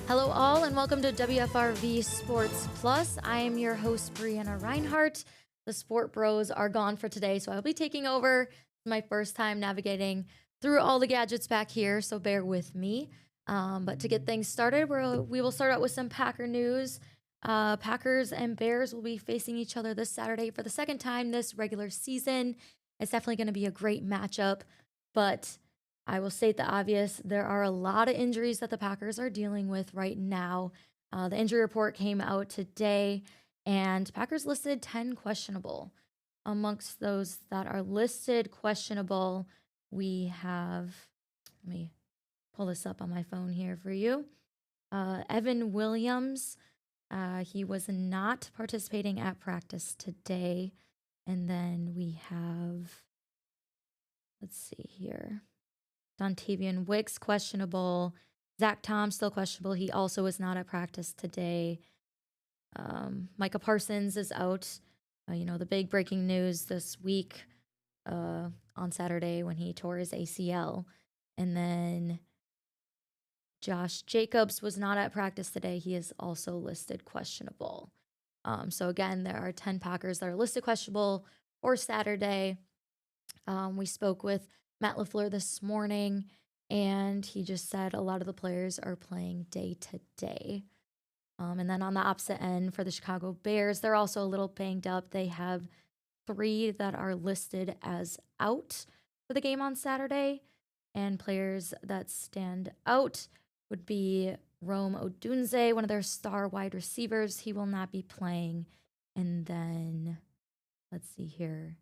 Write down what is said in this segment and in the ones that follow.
Hello all and welcome to WFRV Sports Plus. I am your host, Brianna Reinhart. The Sport Bros are gone for today, so I'll be taking over. It's my first time navigating through all the gadgets back here, so bear with me. But to get things started, we will start out with some Packer news. Packers and Bears will be facing each other this Saturday for the second time this regular season. It's definitely going to be a great matchup, but I will state the obvious. There are a lot of injuries that the Packers are dealing with right now. The injury report came out today, and Packers listed 10 questionable. Amongst those that are listed questionable, we have, let me pull this up on my phone here for you. Evan Williams, he was not participating at practice today. And then we have, let's see here. Dontavian Wicks, questionable. Zach Tom, still questionable. He also was not at practice today. Micah Parsons is out. The big breaking news this week on Saturday when he tore his ACL. And then Josh Jacobs was not at practice today. He is also listed questionable. So again, there are 10 Packers that are listed questionable for Saturday. We spoke with Matt LaFleur this morning, and he just said a lot of the players are playing day to day. And then on the opposite end for the Chicago Bears, they're also a little banged up. They have 3 that are listed as out for the game on Saturday, and players that stand out would be Rome Odunze, one of their star wide receivers. He will not be playing. And then, let's see here.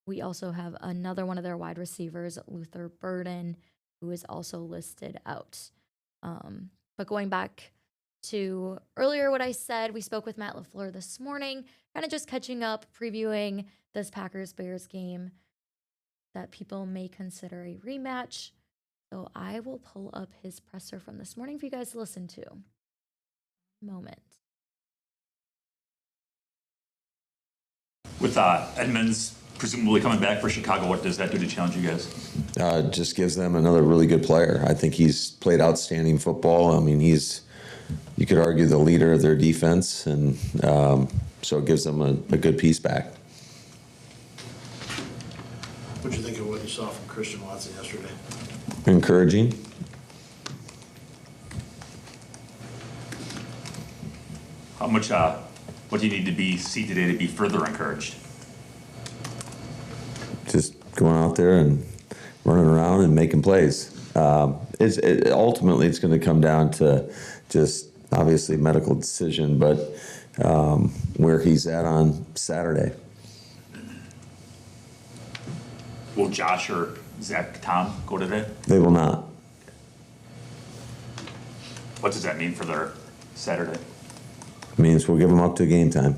We also have another one of their wide receivers, Luther Burden, who is also listed out. But going back to earlier what I said, we spoke with Matt LaFleur this morning, kind of just catching up, previewing this Packers-Bears game that people may consider a rematch. So I will pull up his presser from this morning for you guys to listen to. Moment. With Edmonds presumably coming back for Chicago, what does that do to challenge you guys? Just gives them another really good player. I think he's played outstanding football. I mean, you could argue, the leader of their defense, and so it gives them a good piece back. What did you think of what you saw from Christian Watson yesterday? Encouraging. How much, what do you need to see today to be further encouraged? Just going out there and running around and making plays. Ultimately, it's going to come down to just obviously medical decision, but where he's at on Saturday. Will Josh or Zach Tom go today? They will not. What does that mean for their Saturday? It means we'll give them up to game time.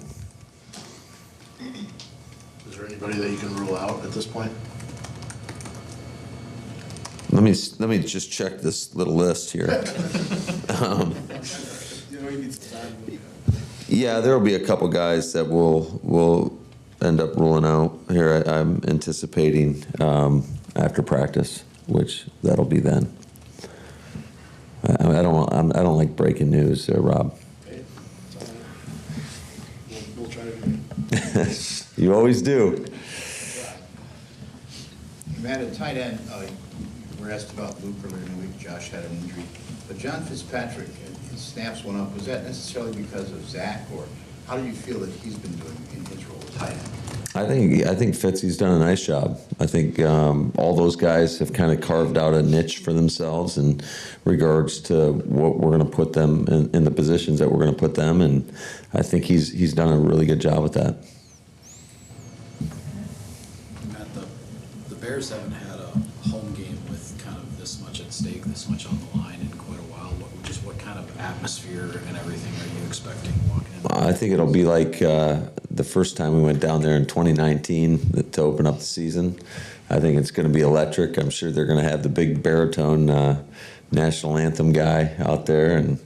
Is there anybody that you can rule out at this point? Let me just check this little list here. Yeah, there will be a couple guys that will end up ruling out here. I'm anticipating after practice, which that'll be then. I don't like breaking news, Rob. Okay. We'll try to do. You always do. Matt, at tight end, we're asked about Luke earlier in the week. Josh had an injury. But John Fitzpatrick, his snaps went up. Was that necessarily because of Zach, or how do you feel that he's been doing in his role as tight end? I think Fitzy's done a nice job. I think all those guys have kind of carved out a niche for themselves in regards to what we're going to put them in the positions that we're going to put them, and I think he's done a really good job with that. Matt, the Bears haven't had a home game with kind of this much at stake, this much on the line in quite a while. What kind of atmosphere and everything are you expecting walking in? I think it'll be like the first time we went down there in 2019 to open up the season. I think it's going to be electric. I'm sure they're going to have the big baritone national anthem guy out there and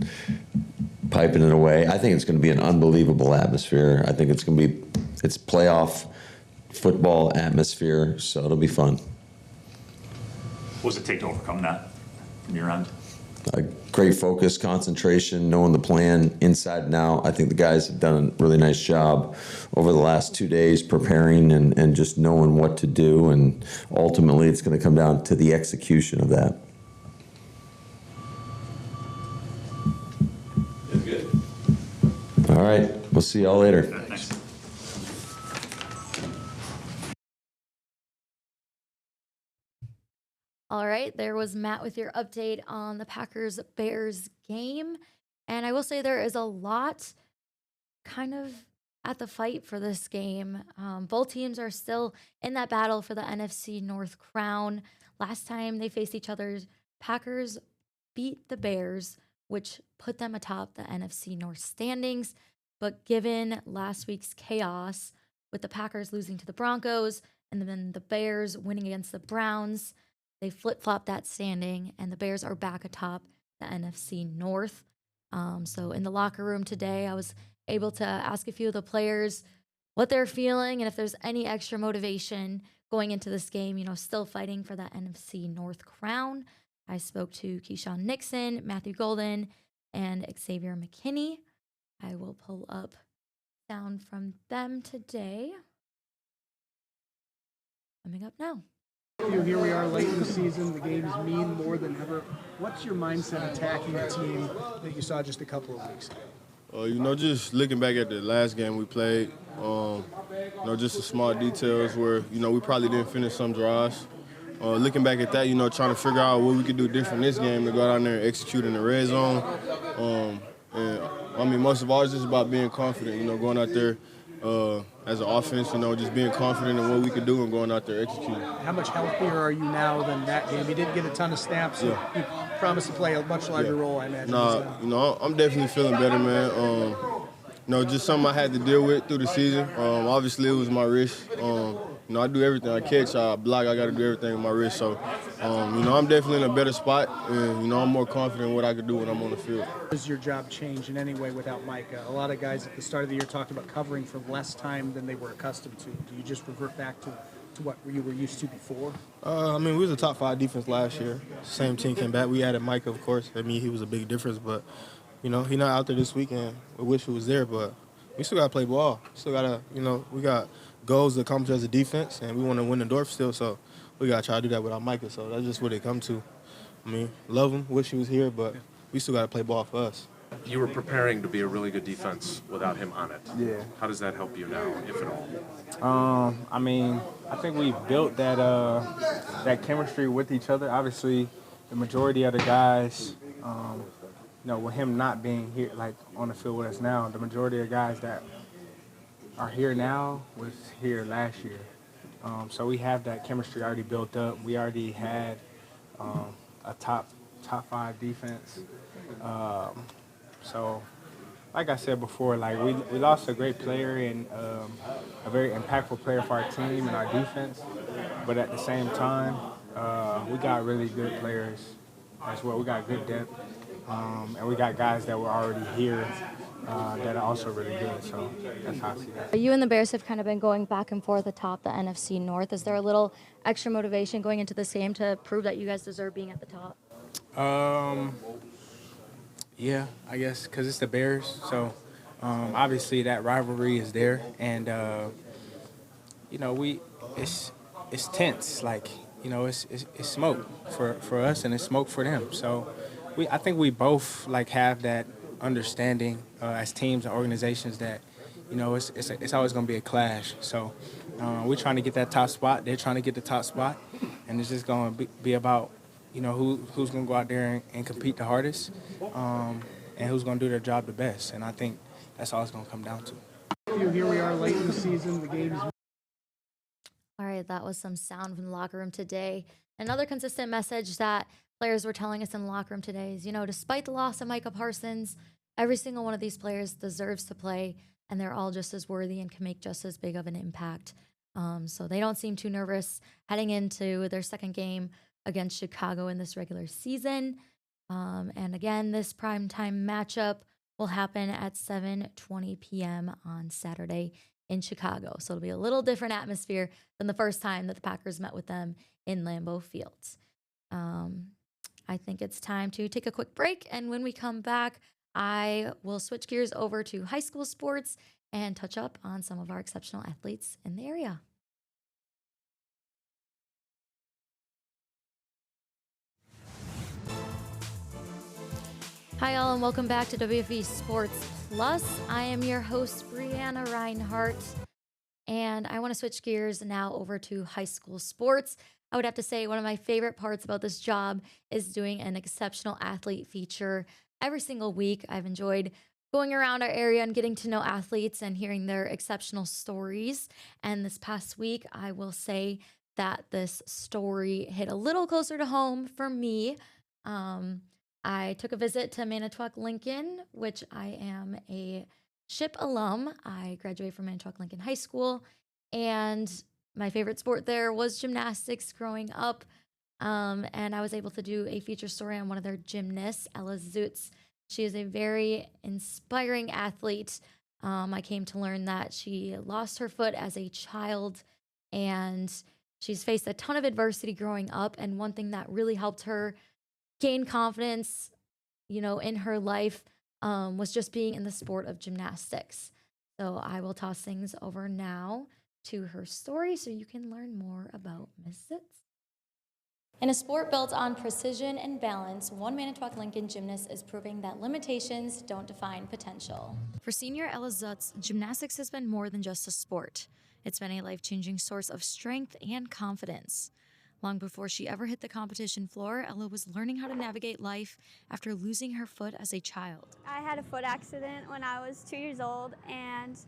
piping it away. I think it's going to be an unbelievable atmosphere. I think it's playoff football atmosphere, so it'll be fun. What does it take to overcome that? from your end? Great focus, concentration, knowing the plan inside and out. I think the guys have done a really nice job over the last 2 days preparing and just knowing what to do. And ultimately, it's going to come down to the execution of that. That's good. All right. We'll see y'all later. Thanks. All right, there was Matt with your update on the Packers-Bears game. And I will say there is a lot kind of at the fight for this game. Both teams are still in that battle for the NFC North crown. Last time they faced each other, Packers beat the Bears, which put them atop the NFC North standings. But given last week's chaos with the Packers losing to the Broncos and then the Bears winning against the Browns, they flip-flopped that standing, and the Bears are back atop the NFC North. So in the locker room today, I was able to ask a few of the players what they're feeling and if there's any extra motivation going into this game, still fighting for that NFC North crown. I spoke to Keyshawn Nixon, Matthew Golden, and Xavier McKinney. I will pull up sound from them today. Coming up now. Here we are late in the season. The games mean more than ever. What's your mindset attacking a team that you saw just a couple of weeks ago? Just looking back at the last game we played, just the small details where, we probably didn't finish some drives. Looking back at that, trying to figure out what we could do different this game to go down there and execute in the red zone. Most of all, it's just about being confident, going out there as an offense, just being confident in what we could do and going out there executing. How much healthier are you now than that game? You didn't get a ton of snaps. So you promised to play a much larger role, I imagine. I'm definitely feeling better, man. Just something I had to deal with through the season. Obviously, it was my wrist. I do everything. I catch, I block, I got to do everything with my wrist. So, I'm definitely in a better spot, and, I'm more confident in what I can do when I'm on the field. Does your job change in any way without Micah? A lot of guys at the start of the year talked about covering for less time than they were accustomed to. Do you just revert back to what you were used to before? We was a top 5 defense last year. Same team came back. We added Micah, of course. He was a big difference, but, he's not out there this weekend. We wish he was there, but we still got to play ball. Still got to, we got goals to accomplish as a defense, and we want to win the Dorf still, so we got to try to do that without Micah. So that's just what it come to. Love him, wish he was here, but we still got to play ball for us. You were preparing to be a really good defense without him on it. Yeah. How does that help you now, if at all? I think we built that chemistry with each other. Obviously, the majority of the guys, with him not being here, like on the field with us now, the majority of guys that are here now was here last year. So we have that chemistry already built up. We already had a top 5 defense. So, like I said before, we lost a great player and a very impactful player for our team and our defense. But at the same time, we got really good players as well. We got good depth, and we got guys that were already here that are also really good. So that's how I see that. You and the Bears have kind of been going back and forth atop the NFC North. Is there a little extra motivation going into this game to prove that you guys deserve being at the top? Yeah, I guess because it's the Bears. So obviously that rivalry is there, and it's tense. It's smoke for us and it's smoke for them. So I think we both have that understanding as teams and organizations that it's always going to be a clash. So we're trying to get that top spot. They're trying to get the top spot, and it's just going to be about who's going to go out there and compete the hardest, and who's going to do their job the best. And I think that's all it's going to come down to. Here we are late in the season. The game's. All right, that was some sound from the locker room today. Another consistent message that players were telling us in the locker room today is, despite the loss of Micah Parsons, every single one of these players deserves to play, and they're all just as worthy and can make just as big of an impact. So they don't seem too nervous heading into their second game against Chicago in this regular season. And again, this primetime matchup will happen at 7:20 p.m. on Saturday in Chicago. So it'll be a little different atmosphere than the first time that the Packers met with them in Lambeau Field. I think it's time to take a quick break. And when we come back, I will switch gears over to high school sports and touch up on some of our exceptional athletes in the area. Hi, all, and welcome back to WFRV Sports Plus. I am your host, Brianna Reinhart, and I want to switch gears now over to high school sports. I would have to say one of my favorite parts about this job is doing an exceptional athlete feature every single week. I've enjoyed going around our area and getting to know athletes and hearing their exceptional stories. And this past week, I will say that this story hit a little closer to home for me. I took a visit to Manitowoc Lincoln, which I am a SHIP alum. I graduated from Manitowoc Lincoln High School, and my favorite sport there was gymnastics growing up. And I was able to do a feature story on one of their gymnasts, Ella Zutz. She is a very inspiring athlete. I came to learn that she lost her foot as a child, and she's faced a ton of adversity growing up. And one thing that really helped her gain confidence, in her life was just being in the sport of gymnastics. So I will toss things over now to her story so you can learn more about Miss Zutz. In a sport built on precision and balance, one Manitowoc Lincoln gymnast is proving that limitations don't define potential. For senior Ella Zutz, gymnastics has been more than just a sport. It's been a life-changing source of strength and confidence. Long before she ever hit the competition floor, Ella was learning how to navigate life after losing her foot as a child. I had a foot accident when I was 2 years old, and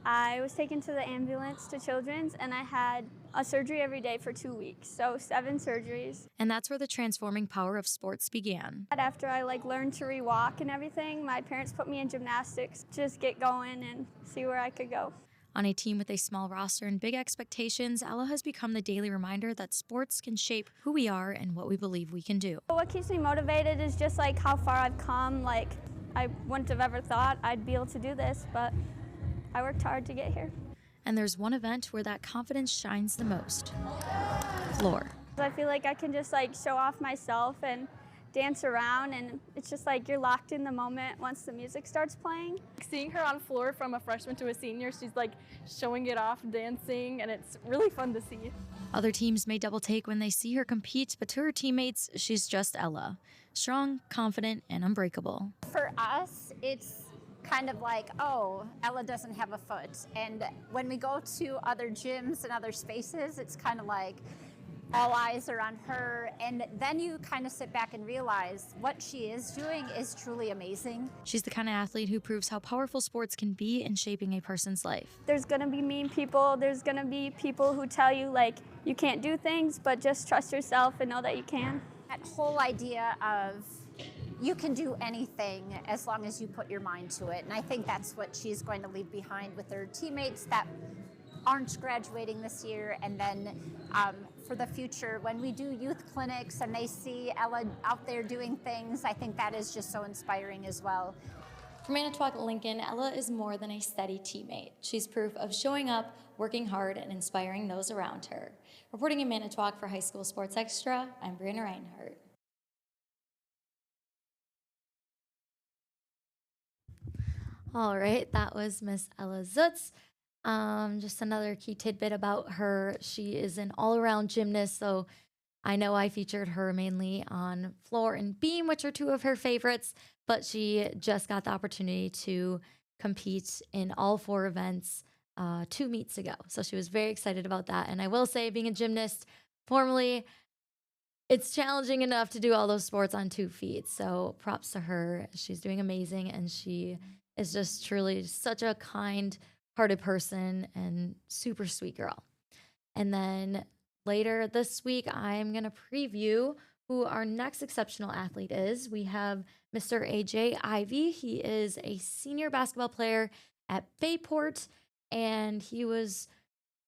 I was taken to the ambulance to Children's, and I had a surgery every day for 2 weeks, so 7 surgeries. And that's where the transforming power of sports began. After I learned to re-walk and everything, my parents put me in gymnastics, just get going and see where I could go. On a team with a small roster and big expectations, Ella has become the daily reminder that sports can shape who we are and what we believe we can do. What keeps me motivated is just how far I've come. I wouldn't have ever thought I'd be able to do this, but I worked hard to get here. And there's one event where that confidence shines the most: floor. I feel like I can just show off myself and dance around, and it's just you're locked in the moment once the music starts playing. Seeing her on floor from a freshman to a senior, she's showing it off, dancing, and it's really fun to see. Other teams may double take when they see her compete, but to her teammates, she's just Ella. Strong, confident, and unbreakable. For us, it's kind of oh, Ella doesn't have a foot. And when we go to other gyms and other spaces, it's kind of all eyes are on her, and then you kind of sit back and realize what she is doing is truly amazing. She's the kind of athlete who proves how powerful sports can be in shaping a person's life. There's gonna be mean people, there's gonna be people who tell you you can't do things, but just trust yourself and know that you can. That whole idea of you can do anything as long as you put your mind to it, and I think that's what she's going to leave behind with her teammates that aren't graduating this year, and then for the future, when we do youth clinics and they see Ella out there doing things, I think that is just so inspiring as well. For Manitowoc Lincoln, Ella is more than a steady teammate. She's proof of showing up, working hard, and inspiring those around her. Reporting in Manitowoc for High School Sports Extra, I'm Brianna Reinhart. All right, that was Miss Ella Zutz. Just another key tidbit about her. She is an all-around gymnast, so I know I featured her mainly on floor and beam, which are two of her favorites, but she just got the opportunity to compete in all 4 events 2 meets ago. So she was very excited about that. And I will say, being a gymnast formerly, it's challenging enough to do all those sports on 2 feet. So props to her. She's doing amazing, and she is just truly such a kind-hearted person and super sweet girl. And then later this week, I'm going to preview who our next exceptional athlete is. We have Mr. AJ Ivy. He is a senior basketball player at Bayport, and he was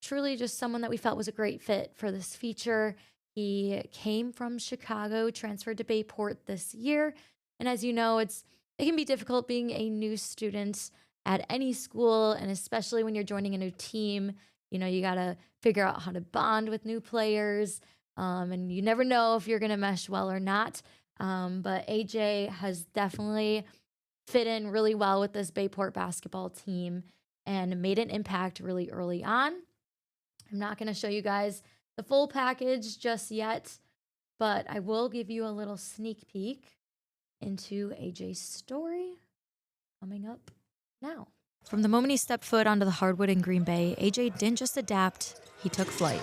truly just someone that we felt was a great fit for this feature. He came from Chicago, transferred to Bayport this year, and as you know, it can be difficult being a new student at any school, and especially when you're joining a new team. You got to figure out how to bond with new players, and you never know if you're going to mesh well or not. But AJ has definitely fit in really well with this Bayport basketball team and made an impact really early on. I'm not going to show you guys the full package just yet, but I will give you a little sneak peek into AJ's story coming up now. From the moment he stepped foot onto the hardwood in Green Bay, AJ didn't just adapt, he took flight.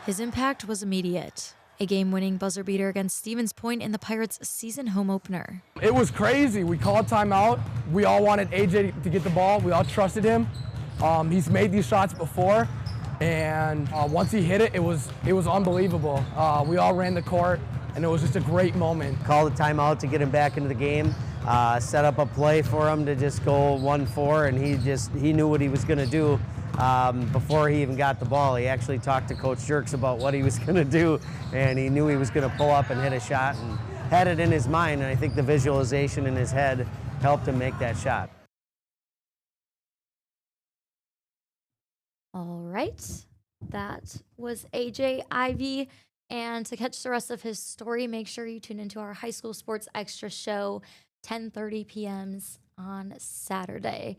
His impact was immediate. A game-winning buzzer beater against Stevens Point in the Pirates' season home opener. It was crazy. We called timeout. We all wanted AJ to get the ball. We all trusted him. He's made these shots before, and once he hit it, it was unbelievable. We all ran the court, and it was just a great moment. Called a timeout to get him back into the game, set up a play for him to just go 1-4, and he knew what he was going to do. Before he even got the ball, he actually talked to Coach Jerks about what he was going to do, and he knew he was going to pull up and hit a shot and had it in his mind, and I think the visualization in his head helped him make that shot. All right, that was AJ Ivy, and to catch the rest of his story, make sure you tune into our High School Sports Extra show, 10:30 p.m. on Saturday.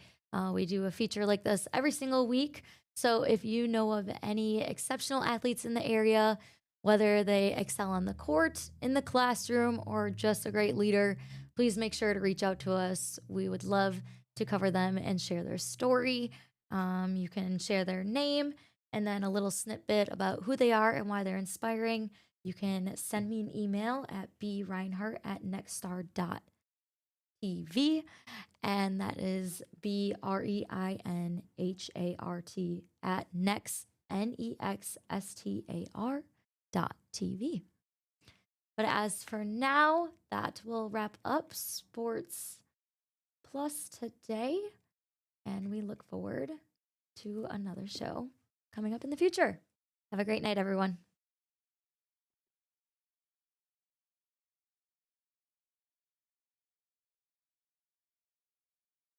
We do a feature like this every single week. So if you know of any exceptional athletes in the area, whether they excel on the court, in the classroom, or just a great leader, please make sure to reach out to us. We would love to cover them and share their story. You can share their name and then a little snippet about who they are and why they're inspiring. You can send me an email at breinhart@nextstar.tv. And that is BREINHART at next, NEXSTAR.TV. But as for now, that will wrap up Sports Plus today. And we look forward to another show coming up in the future. Have a great night, everyone.